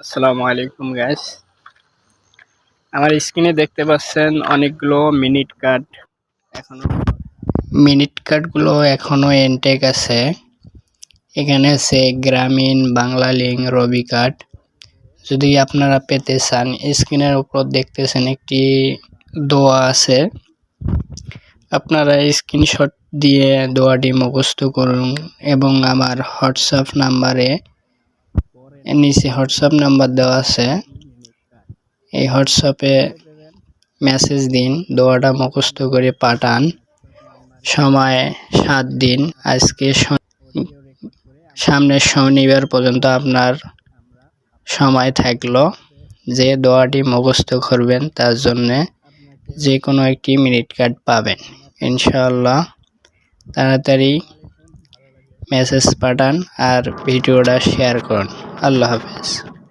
আসসালামু আলাইকুম গাইস। আমার স্ক্রিনে দেখতে পাচ্ছেন অনেকগুলো মিনিট কার্ডগুলো এখনো ইনটেক আছে। এখানে আছে গ্রামীণ, বাংলা লিংক, রবি কার্ড। যদি আপনারা পেতে চান, স্ক্রিনের উপর দেখতেছেন একটি দোয়া আছে। আপনারা স্ক্রিনশট দিয়ে দোয়াটি মুখস্থ করুন এবং আমার হোয়াটসঅ্যাপ নাম্বারে নিচে হোয়াটসঅ্যাপ নাম্বার দেওয়া আছে, এই হোয়াটসঅ্যাপে মেসেজ দিন, দোয়াটা মুখস্থ করে পাঠান। সময় 7 দিন। আজকে সামনের শনিবার পর্যন্ত আপনার সময় থাকলো। যে দোয়াটি মুখস্থ করবেন তার জন্যে যে কোনো একটি মিনিট কার্ড পাবেন ইনশাআল্লাহ। তাড়াতাড়ি মেসেজ পাঠান আর ভিডিওটা শেয়ার করুন। আল্লাহ হাফেজ।